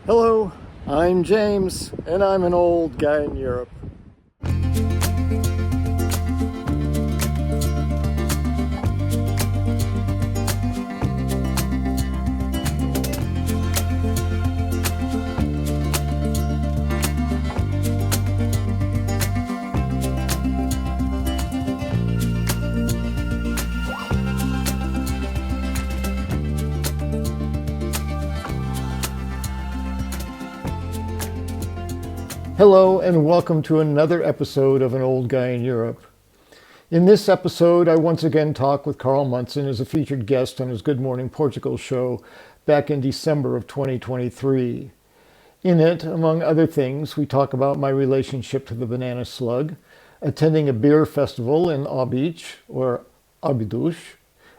Hello, I'm James, and I'm an old guy in Europe. Hello, and welcome to another episode of An Old Guy in Europe. In this episode, I once again talk with Carl Munson as a featured guest on his Good Morning Portugal Show back in December of 2023. In it, among other things, we talk about my relationship to the Banana Slug, attending a beer festival in Óbidos, or Óbidos,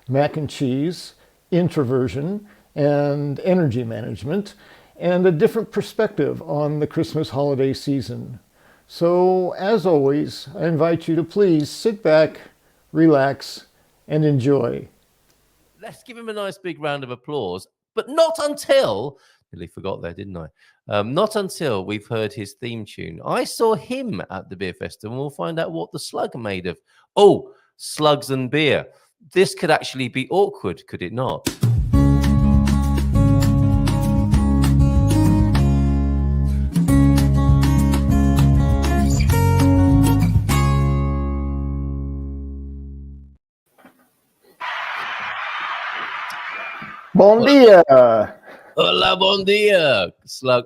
mac and cheese, introversion, and energy management, and a different perspective on the Christmas holiday season. So, as always, I invite you to please sit back, relax, and enjoy. Let's give him a nice big round of applause, but not until, nearly forgot there, didn't I? Not until we've heard his theme tune. I saw him at the beer festival, and we'll find out what the slug are made of. Oh, slugs and beer. This could actually be awkward, could it not? Bon dia! Hola, bon dia, slug.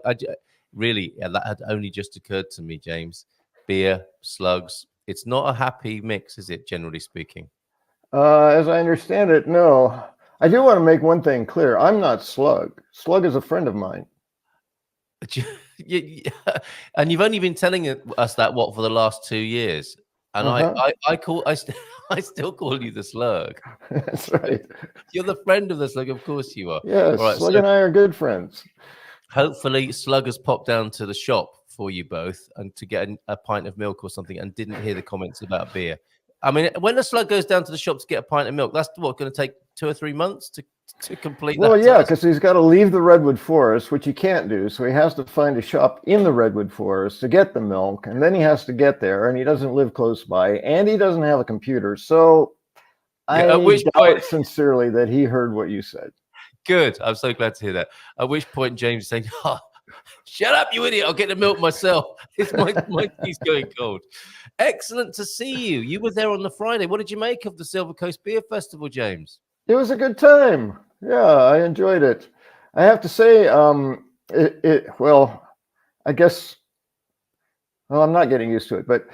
Really, that had only just occurred to me, James. Beer, slugs. It's not a happy mix, is it, generally speaking? As I understand it, no. I do want to make one thing clear. I'm not Slug. Slug is a friend of mine. And you've only been telling us that, what, for the last 2 years? And I still call you the slug. That's right. You're the friend of the slug, of course you are. Yes, right, Slug and I are good friends. Hopefully, Slug has popped down to the shop for you both and to get a pint of milk or something, and didn't hear the comments about beer. I mean, when the slug goes down to the shop to get a pint of milk, that's going to take 2 or 3 months to complete. Well, yeah, because he's got to leave the redwood forest, which he can't do. So he has to find a shop in the redwood forest to get the milk, and then he has to get there, and he doesn't live close by, and he doesn't have a computer. So I doubt sincerely that he heard what you said. Good. I'm so glad to hear that. At which point James is saying, "Oh, shut up, you idiot. I'll get the milk myself. My tea's going cold." Excellent to see you. You were there on the Friday. What did you make of the Silver Coast Beer Festival, James? It was a good time. Yeah, I enjoyed it. I have to say, well, I guess, well, I'm not getting used to it, but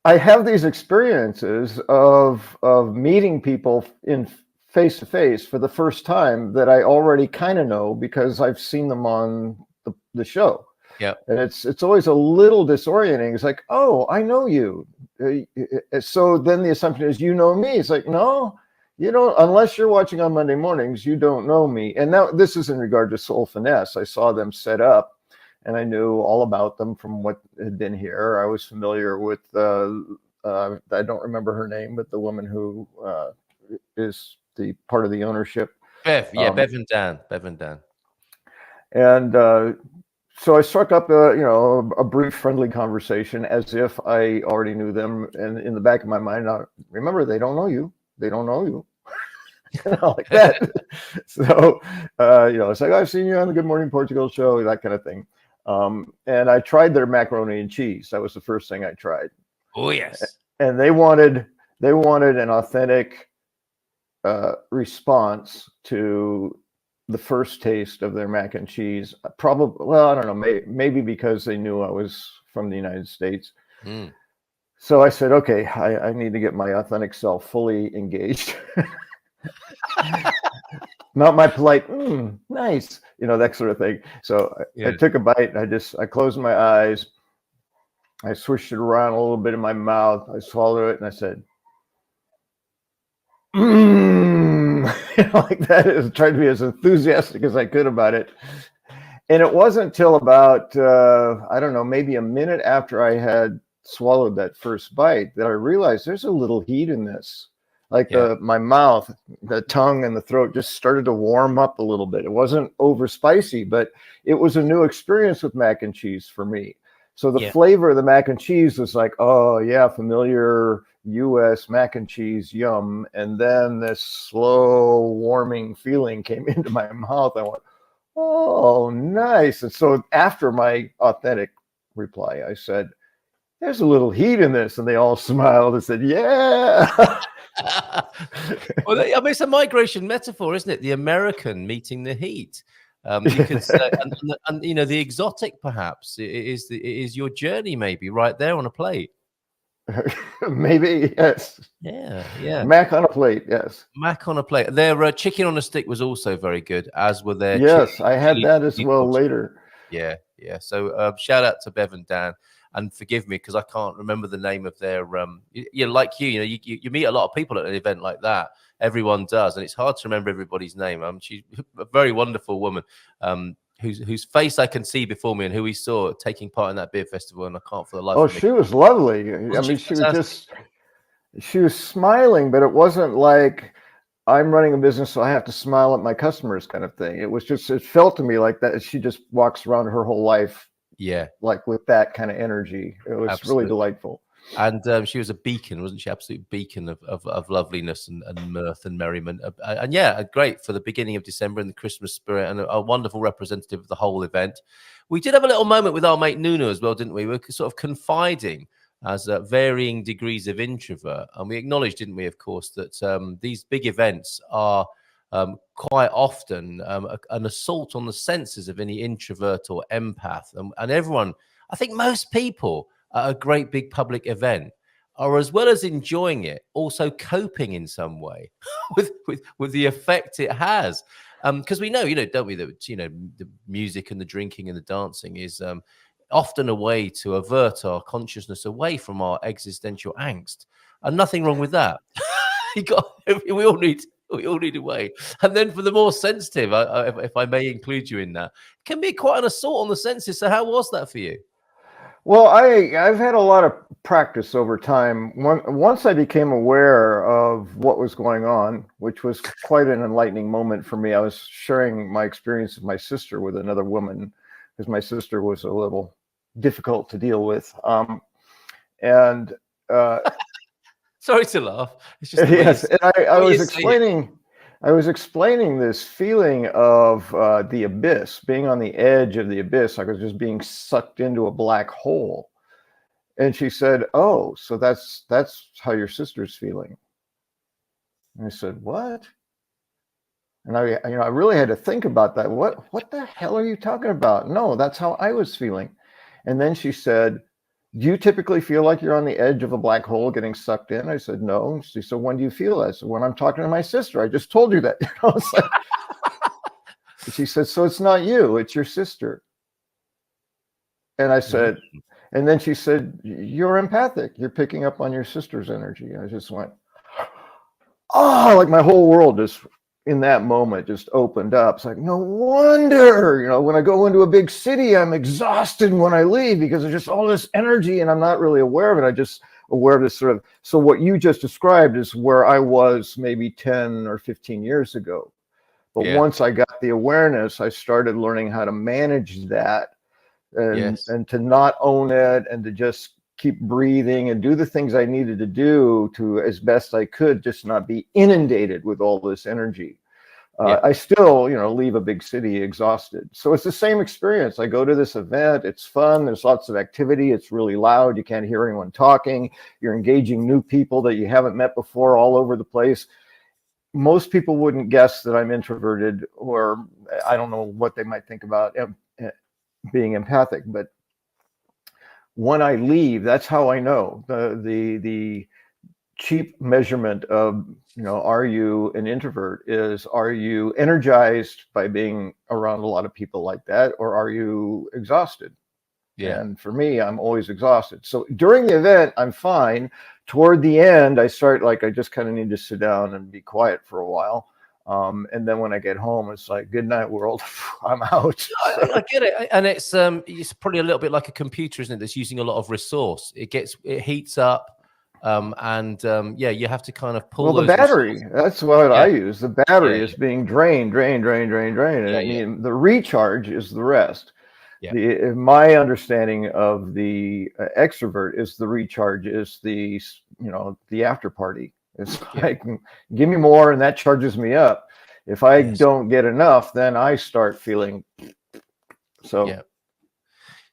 I have these experiences of meeting people in face to face for the first time that I already kind of know because I've seen them on the show. Yeah, and it's always a little disorienting. It's like, oh, I know you. So then the assumption is, you know me. It's like, no, you don't, unless you're watching on Monday mornings, you don't know me. And now this is in regard to Soul Finesse. I saw them set up, and I knew all about them from what had been here. I was familiar with I don't remember her name, but the woman who is the part of the ownership. Bev and Dan. And so I struck up a brief friendly conversation as if I already knew them. And in the back of my mind, remember, they don't know you. They don't know you. Like that. So, it's like, I've seen you on the Good Morning Portugal Show, that kind of thing. And I tried their macaroni and cheese. That was the first thing I tried. Oh, yes. And they wanted an authentic response to the first taste of their mac and cheese. Probably, well, I don't know, maybe because they knew I was from the United States. Mm. So I said, okay, I need to get my authentic self fully engaged. Not my polite, nice, that sort of thing. So I took a bite. I closed my eyes. I swished it around a little bit in my mouth. I swallowed it and I said, like that. I tried to be as enthusiastic as I could about it. And it wasn't until about, I don't know, maybe a minute after I had swallowed that first bite that I realized there's a little heat in this. Like my mouth, the tongue and the throat just started to warm up a little bit. It wasn't over spicy, but it was a new experience with mac and cheese for me. So the flavor of the mac and cheese was like, oh yeah, familiar US mac and cheese, yum. And then this slow warming feeling came into my mouth. I went, oh, nice. And so after my authentic reply, I said, there's a little heat in this. And they all smiled and said, yeah. Well, I mean, it's a migration metaphor, isn't it? The American meeting the heat. You could say, and you know, the exotic perhaps it is your journey, maybe right there on a plate. Maybe, yes. Yeah. Mac on a plate, yes. Mac on a plate. Their chicken on a stick was also very good, as were their. Yes, I had that as well later. Yeah. So shout out to Bev and Dan. And forgive me because I can't remember the name of their. Like you know, you meet a lot of people at an event like that. Everyone does, and it's hard to remember everybody's name. She's a very wonderful woman, whose face I can see before me, and who we saw taking part in that beer festival. And I can't for the life. Oh, she was lovely. I mean, she was smiling, but it wasn't like I'm running a business, so I have to smile at my customers kind of thing. It was just, it felt to me like that. She just walks around her whole life. Yeah, like with that kind of energy. It was really delightful. And she was a beacon, wasn't she? Absolute beacon of loveliness and mirth and merriment. And yeah, great for the beginning of December and the Christmas spirit, and a wonderful representative of the whole event. We did have a little moment with our mate Nuno as well, didn't we? We were sort of confiding as varying degrees of introvert, and we acknowledged, didn't we, of course, that these big events are quite often an assault on the senses of any introvert or empath. And everyone, I think most people at a great big public event are, as well as enjoying it, also coping in some way with the effect it has. Because we know, don't we, that, the music and the drinking and the dancing is often a way to avert our consciousness away from our existential angst. And nothing wrong with that. We all need a way. And then for the more sensitive, if I may include you in that, it can be quite an assault on the senses. So how was that for you? Well, I've had a lot of practice over time. Once I became aware of what was going on, which was quite an enlightening moment for me. I was sharing my experience of my sister with another woman, because my sister was a little difficult to deal with. Sorry to laugh. It's just yes, and I was explaining this feeling of the abyss, being on the edge of the abyss. I was just being sucked into a black hole. And she said, "Oh, so that's how your sister's feeling." And I said, "What?" And I really had to think about that. What the hell are you talking about? No, that's how I was feeling. And then she said, "Do you typically feel like you're on the edge of a black hole getting sucked in?" I said, "No." She said, "When do you feel that?" I said, "When I'm talking to my sister. I just told you that." She said, "So it's not you, it's your sister." And I said, and then she said, "You're empathic. You're picking up on your sister's energy." And I just went, oh, like my whole world just in that moment just opened up. It's like, no wonder, when I go into a big city, I'm exhausted when I leave because there's just all this energy and I'm not really aware of it. I'm just aware of this sort of, so what you just described is where I was maybe 10 or 15 years ago. But once I got the awareness, I started learning how to manage that and to not own it and to just keep breathing and do the things I needed to do to, as best I could, just not be inundated with all this energy. I still, leave a big city exhausted. So it's the same experience. I go to this event. It's fun. There's lots of activity. It's really loud. You can't hear anyone talking. You're engaging new people that you haven't met before all over the place. Most people wouldn't guess that I'm introverted, or I don't know what they might think about being empathic, but when I leave, that's how I know. The cheap measurement of, are you an introvert is, are you energized by being around a lot of people like that, or are you exhausted? And for me, I'm always exhausted. So during the event, I'm fine. Toward the end, I start I just kind of need to sit down and be quiet for a while. And then when I get home, it's like, good night, world. I'm out. I get it. And it's probably a little bit like a computer, isn't it? That's using a lot of resource. It heats up. Yeah, you have to kind of pull Well, the those battery, resources. that's what Yeah, I use. The battery yeah, is being drained. yeah, And yeah, the recharge is the rest. yeah, My understanding of the extrovert is the recharge is the after party. It's yeah. like, give me more, and that charges me up. If I Yes. don't get enough, then I start feeling so. Yeah.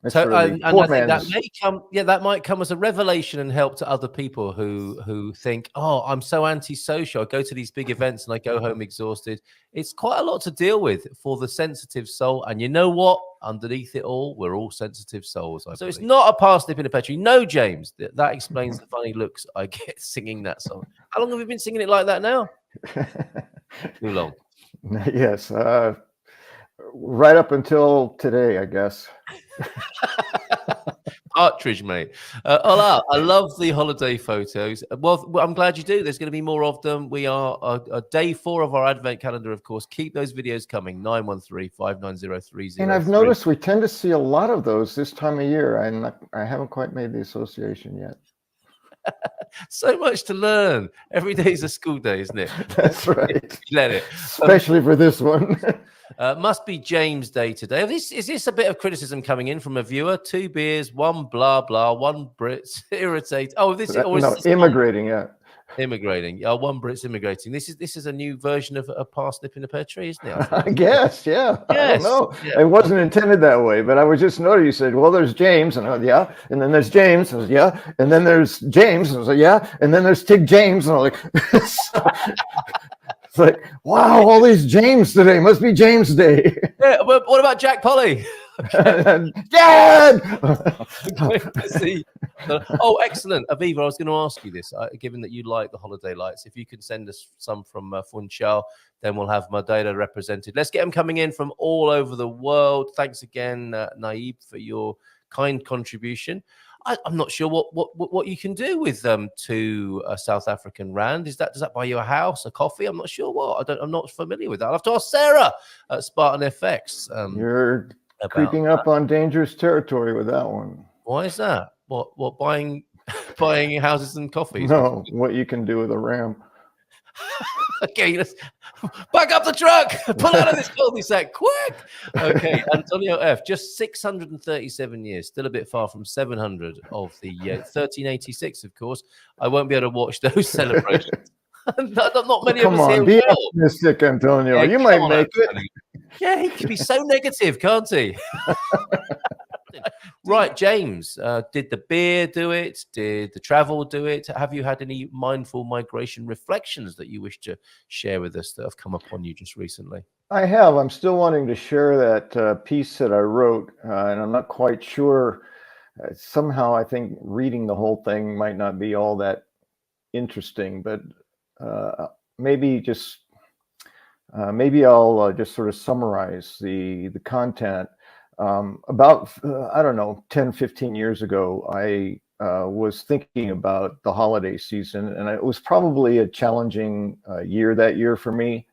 It's So, really and poor I think that man's. may come, yeah, that might come as a revelation and help to other people who think, oh, I'm so antisocial. I go to these big events and I go home exhausted. It's quite a lot to deal with for the sensitive soul. And you know what? Underneath it all, we're all sensitive souls. So it's not a parsnip in a petri. No, James. That explains the funny looks I get singing that song. How long have we been singing it like that now? Too long. Yes, right up until today, I guess. Partridge, mate. Ola, I love the holiday photos. Well, I'm glad you do. There's going to be more of them. We are day 4 of our advent calendar, of course. Keep those videos coming. 913-590-303. And I've noticed we tend to see a lot of those this time of year. I haven't quite made the association yet. So much to learn. Every day is a school day, isn't it? That's right. Let it. Especially for this one. Must be James Day today. Is this a bit of criticism coming in from a viewer? 2 beers, 1 blah blah, 1 Brit irritate. Oh, this or is No, this immigrating, yeah. immigrating. 1 Brit's immigrating. This is a new version of a parsnip in a pear tree, isn't it? I guess, yeah. Yes. I don't know. Yeah. It wasn't intended that way, but I was just noticing. You said, well, there's James, and I was, yeah. And then there's James, and I was, yeah. And then there's James, and I was like, yeah. And then there's Tig James, and I'm like, it's like, wow, all these James today. Must be James Day. Yeah, but what about Jack Polly? Dad! See. Oh, excellent. Aviva, I was going to ask you this. Given that you like the holiday lights, if you can send us some from Funchal, then we'll have Madeira represented. Let's get them coming in from all over the world. Thanks again, Naib, for your kind contribution. I'm not sure what you can do with 2 South African rand. Does that buy you a house, a coffee? I'm not sure what. I'm not familiar with that. I'll have to ask Sarah at Spartan FX. You're creeping up on dangerous territory with that one. Why is that? What buying houses and coffees? No, what you can do with a ram. Okay, let's back up the truck. Pull out of this cul-de-sac quick. Okay, Antonio F. Just 637 years, still a bit far from 700 of the 1386. Of course, I won't be able to watch those celebrations. Not many Come of us on, here be will. optimistic, Antonio. Yeah, you come might on, make it. Antonio. Yeah, he can be so negative, can't he? Right, James, did the beer do it? Did the travel do it? Have you had any mindful migration reflections that you wish to share with us that have come upon you just recently? I have. I'm still wanting to share that piece that I wrote, and I'm not quite sure. Somehow, I think reading the whole thing might not be all that interesting, but maybe I'll just sort of summarize the content. About, I don't know, 10, 15 years ago, I was thinking about the holiday season, and it was probably a challenging year that year for me.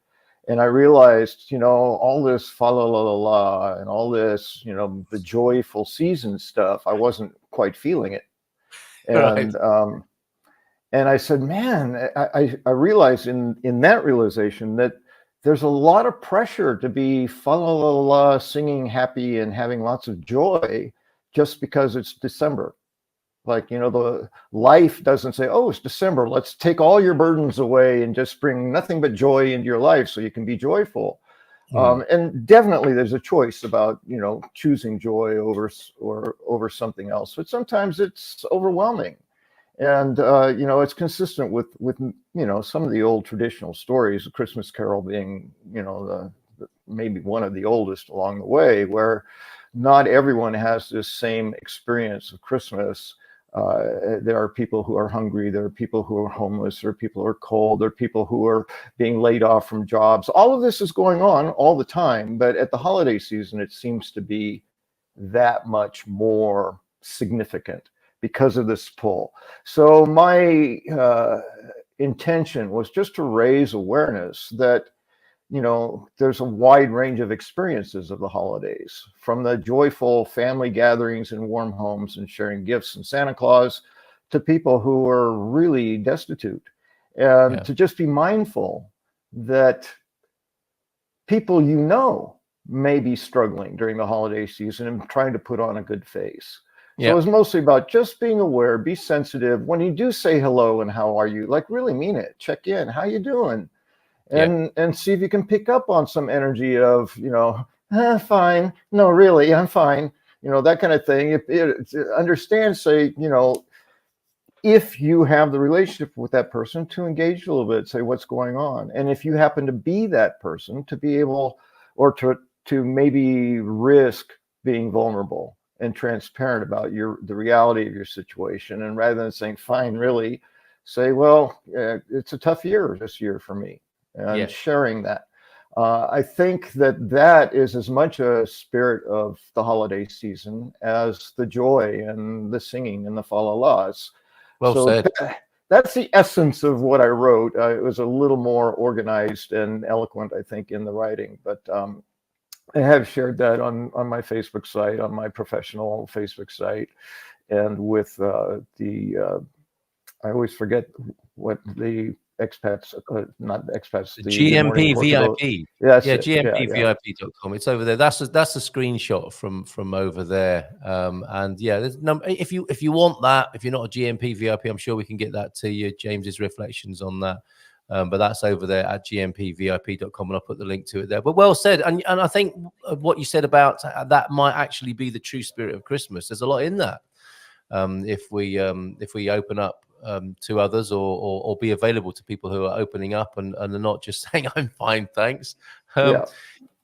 And I realized, all this fa la la la la and all this, the joyful season stuff, I wasn't quite feeling it. And Right. And I said, man, I realized in that realization that there's a lot of pressure to be fa la la la, singing happy and having lots of joy just because it's December. Like, the life doesn't say, oh, it's December. Let's take all your burdens away and just bring nothing but joy into your life so you can be joyful. And definitely there's a choice about, choosing joy over something else. But sometimes it's overwhelming. And, it's consistent with some of the old traditional stories, A Christmas Carol being, maybe one of the oldest along the way, where not everyone has this same experience of Christmas. There are people who are hungry. There are people who are homeless. There are people who are cold. There are people who are being laid off from jobs. All of this is going on all the time. But at the holiday season, it seems to be that much more significant because of this pull. So my intention was just to raise awareness that, there's a wide range of experiences of the holidays, from the joyful family gatherings in warm homes and sharing gifts and Santa Claus, to people who are really destitute, and Yeah. to just be mindful that people may be struggling during the holiday season and trying to put on a good face. So Yeah. it was mostly about just being aware, be sensitive. When you do say hello and how are you, like really mean it. Check in. How you doing? Yeah. And see if you can pick up on some energy of, fine. No, really, I'm fine. That kind of thing. Understand, say, if you have the relationship with that person, to engage a little bit, say what's going on. And if you happen to be that person, to be able, or to maybe risk being vulnerable and transparent about the reality of your situation. And rather than saying, fine, really, say, well, it's a tough year this year for me, and Yeah. sharing that. I think that is as much a spirit of the holiday season as the joy and the singing and the fa la las. Well said. That's the essence of what I wrote. It was a little more organized and eloquent, I think, in the writing. But I have shared that on my Facebook site, on my professional Facebook site, and with I always forget what the expats, not expats, the Good Morning GMP Portugal. VIP. Yeah, Yeah, it. GMPVIP.com. It's over there. That's a screenshot from over there. And yeah, there's if you want that, if you're not a GMP VIP, I'm sure we can get that to you. James's reflections on that. But that's over there at gmpvip.com, and I'll put the link to it there. But well said, and I think what you said about that might actually be the true spirit of Christmas. There's a lot in that. If we open up to others, or be available to people who are opening up and are not just saying I'm fine, thanks. Yeah.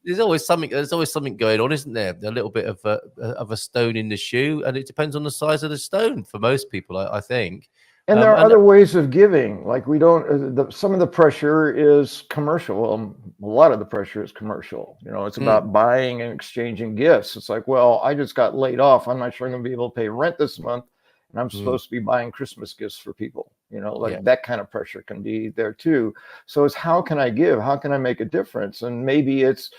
There's always something going on, isn't there? A little bit of a stone in the shoe, and it depends on the size of the stone for most people, I think. And there are other ways of giving. Like we don't. Some of the pressure is commercial. Well, a lot of the pressure is commercial. It's about buying and exchanging gifts. It's like, well, I just got laid off. I'm not sure I'm going to be able to pay rent this month, and I'm supposed to be buying Christmas gifts for people. That kind of pressure can be there too. So it's, how can I give? How can I make a difference? And maybe it's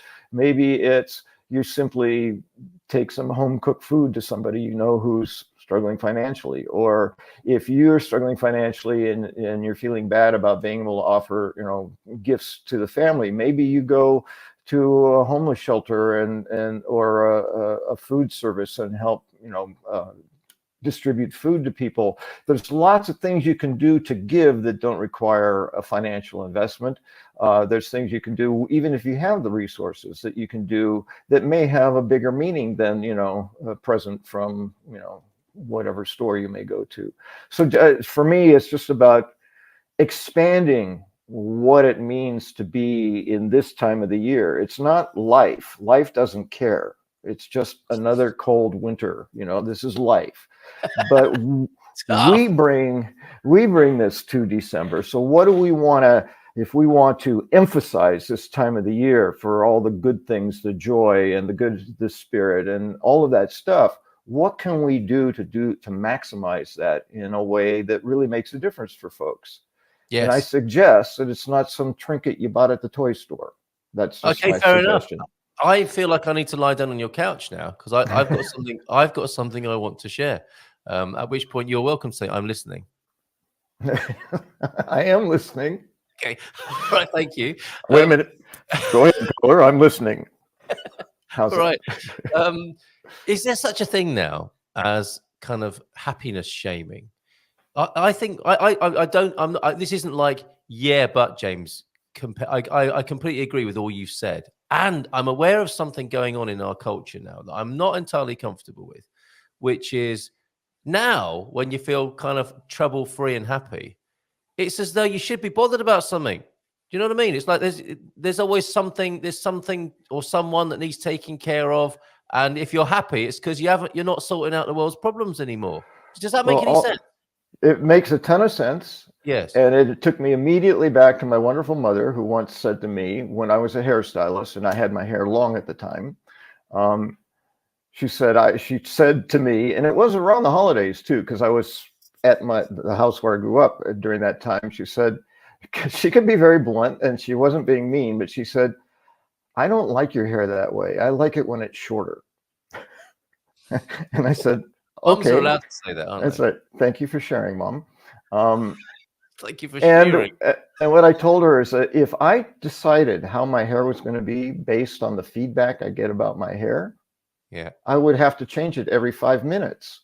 you simply take some home cooked food to somebody who's struggling financially. Or if you're struggling financially and you're feeling bad about being able to offer gifts to the family, maybe you go to a homeless shelter or a food service and help distribute food to people. There's lots of things you can do to give that don't require a financial investment. There's things you can do even if you have the resources that you can do that may have a bigger meaning than a present from whatever store you may go to. So for me, it's just about expanding what it means to be in this time of the year. It's not life. Life doesn't care. It's just another cold winter. This is life. But we bring this to December. So what do we want to, if we want to emphasize this time of the year for all the good things, the joy and the spirit and all of that stuff, what can we do to maximize that in a way that really makes a difference for folks? Yes. And I suggest that it's not some trinket you bought at the toy store. That's just my suggestion. Enough. I feel like I need to lie down on your couch now because I've got something. I've got something I want to share. At which point you're welcome to say I'm listening. I am listening. Okay, right. Thank you. Wait a minute. Go ahead, caller. I'm listening. How's all right? Is there such a thing now as kind of happiness shaming? I think I don't. I'm not. This isn't like but James. I completely agree with all you've said. And I'm aware of something going on in our culture now that I'm not entirely comfortable with, which is now when you feel kind of trouble-free and happy, it's as though you should be bothered about something. Do you know what I mean? It's like there's always something, there's something or someone that needs taking care of. And if you're happy, it's because you're not sorting out the world's problems anymore. Does that make any sense? It makes a ton of sense. Yes. And it took me immediately back to my wonderful mother, who once said to me when I was a hairstylist and I had my hair long at the time, she said to me, and it was around the holidays too, because I was at the house where I grew up during that time. She said, she could be very blunt and she wasn't being mean, but she said, I don't like your hair that way. I like it when it's shorter. And I said, Mums are Okay, allowed to say that, aren't that's they? right. Thank you for sharing, Mom. Um, Thank you for and sharing. and what I told her is that if I decided how my hair was going to be based on the feedback I get about my hair, Yeah. I would have to change it every 5 minutes.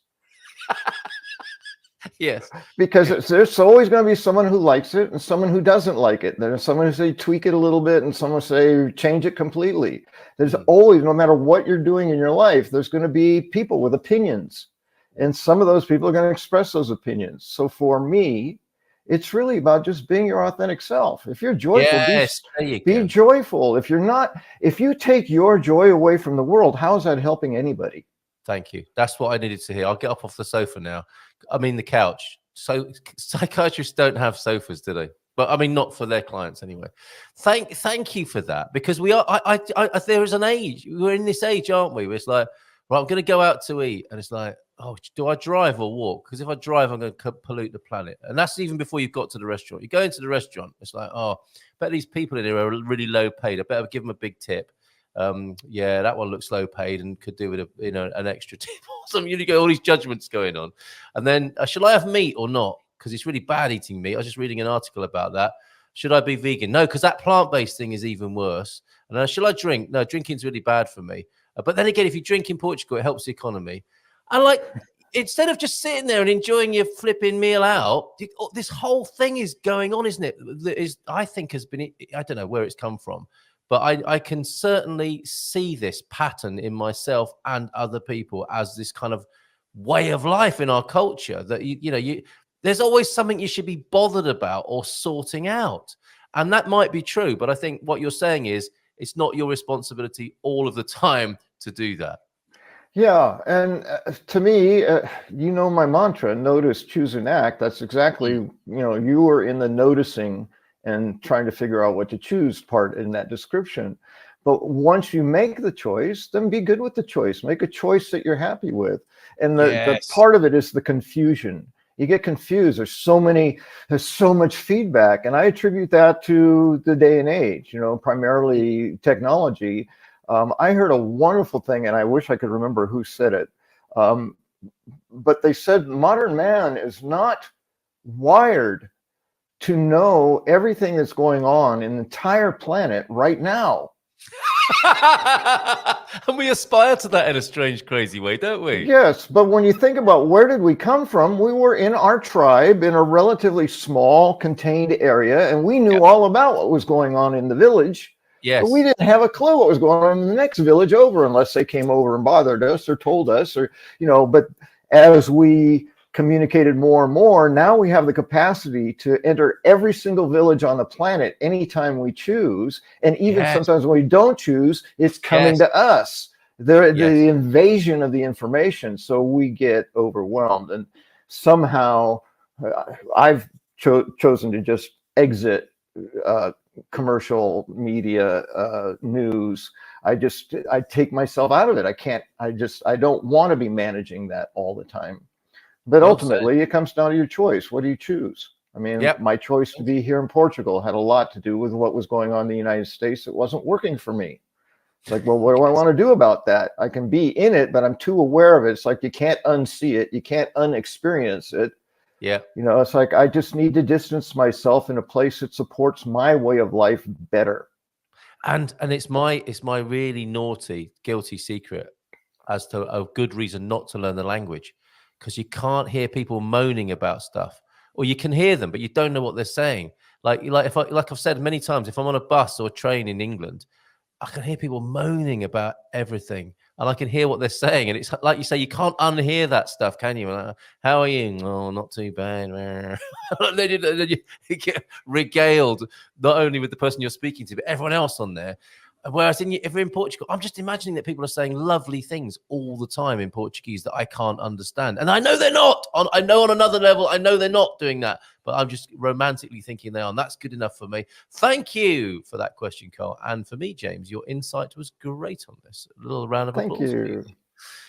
Yes. Because Yeah. there's always going to be someone who likes it and someone who doesn't like it. There's someone who say tweak it a little bit and someone say change it completely. There's always, no matter what you're doing in your life, there's going to be people with opinions. And some of those people are going to express those opinions. So for me, it's really about just being your authentic self. If you're joyful, Yes, there you be go. joyful. If you're not, if you take your joy away from the world, how is that helping anybody? Thank you. That's what I needed to hear. I'll get up off the sofa now. I mean, the couch. So psychiatrists don't have sofas, do they? But I mean, not for their clients anyway. Thank you for that, because we are. There is an age. We're in this age, aren't we? Where it's like, right, I'm going to go out to eat, and it's like, oh, do I drive or walk? Because if I drive, I'm going to pollute the planet. And that's even before you've got to the restaurant. You go into the restaurant, it's like, oh, I bet these people in here are really low paid. I better give them a big tip. Yeah, that one looks low paid and could do with an extra tip or something. You go all these judgments going on, and then shall I have meat or not? Because it's really bad eating meat. I was just reading an article about that. Should I be vegan? No, because that plant-based thing is even worse. And shall I drink? No, drinking's really bad for me. But then again, if you drink in Portugal, it helps the economy. And like, instead of just sitting there and enjoying your flipping meal out, this whole thing is going on, isn't it? That is, I think, has been. I don't know where it's come from. But I can certainly see this pattern in myself and other people as this kind of way of life in our culture, that there's always something you should be bothered about or sorting out. And that might be true, but I think what you're saying is it's not your responsibility all of the time to do that. Yeah, and to me, my mantra, notice, choose, and act. That's exactly, you were in the noticing and trying to figure out what to choose part in that description. But once you make the choice, then be good with the choice. Make a choice that you're happy with. And the part of it is the confusion. You get confused. There's so much feedback. And I attribute that to the day and age, primarily technology. I heard a wonderful thing, and I wish I could remember who said it. But they said modern man is not wired to know everything that's going on in the entire planet right now. And we aspire to that in a strange, crazy way, don't we? Yes, but when you think about where did we come from, we were in our tribe in a relatively small, contained area, and we knew all about what was going on in the village. Yes. But we didn't have a clue what was going on in the next village over unless they came over and bothered us or told us, but as we communicated more and more, now we have the capacity to enter every single village on the planet anytime we choose. And even sometimes when we don't choose, it's coming to us. The invasion of the information. So we get overwhelmed. And somehow I've chosen to just exit commercial media news. I take myself out of it. I don't want to be managing that all the time. But ultimately, it comes down to your choice. What do you choose? I mean, my choice to be here in Portugal had a lot to do with what was going on in the United States. It wasn't working for me. It's like, well, what do I want to do about that? I can be in it, but I'm too aware of it. It's like you can't unsee it. You can't unexperience it. Yeah. It's like I just need to distance myself in a place that supports my way of life better. And it's my really naughty, guilty secret as to a good reason not to learn the language. Because you can't hear people moaning about stuff, or you can hear them, but you don't know what they're saying. Like I've said many times, if I'm on a bus or a train in England, I can hear people moaning about everything, and I can hear what they're saying. And it's like you say, you can't unhear that stuff, can you? Like, how are you? Oh, not too bad. then you get regaled not only with the person you're speaking to, but everyone else on there. Whereas if we're in Portugal, I'm just imagining that people are saying lovely things all the time in Portuguese that I can't understand. And I know they're not. I know on another level, I know they're not doing that. But I'm just romantically thinking they are. And that's good enough for me. Thank you for that question, Carl. And for me, James, your insight was great on this. A little round of applause. Thank you.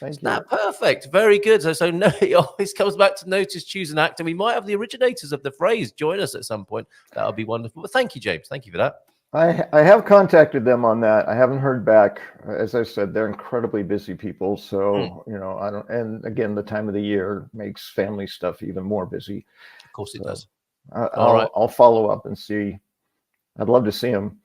Thank you. Perfect. Very good. So no, it always comes back to notice, choose, and act. And we might have the originators of the phrase join us at some point. That would be wonderful. But thank you, James. Thank you for that. I have contacted them on that. I haven't heard back. As I said, they're incredibly busy people. So, I don't, and again, the time of the year makes family stuff even more busy. Of course it So does. All right. I'll follow up and see. I'd love to see them.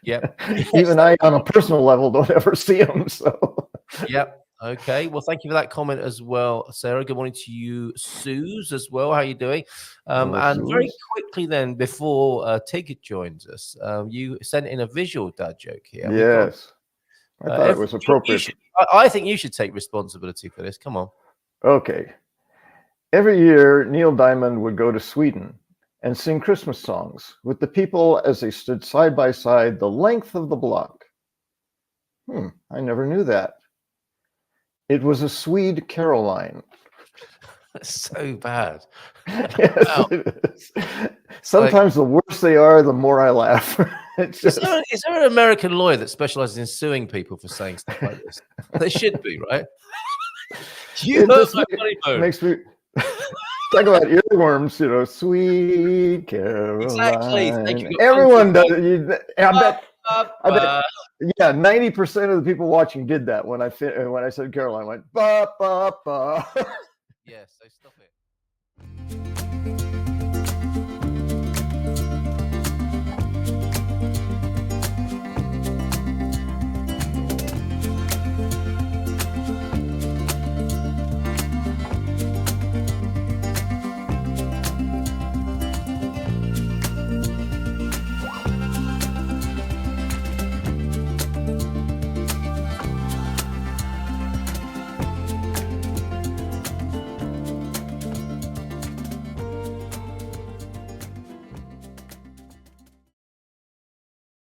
Yep. Even I, on a personal level, don't ever see them. So. Yep. Okay. Well, thank you for that comment as well, Sarah. Good morning to you, Suze, as well. How are you doing? And very quickly then, before Tig joins us, you sent in a visual dad joke here. Yes. I thought it was appropriate. I think you should take responsibility for this. Come on. Okay. Every year, Neil Diamond would go to Sweden and sing Christmas songs with the people as they stood side by side the length of the block. I never knew that. It was a Swede Caroline. That's so bad. Yes, wow. It is. Sometimes the worse they are, the more I laugh. It's just... is there an American lawyer that specializes in suing people for saying stuff like this? There should be, right? You hurt my funny bone. Makes me talk about earworms, Sweet Caroline. Exactly. Thank you. Everyone does it. I bet, yeah, 90% of the people watching did that when I said Caroline. Went ba ba ba. Yes, so stop it.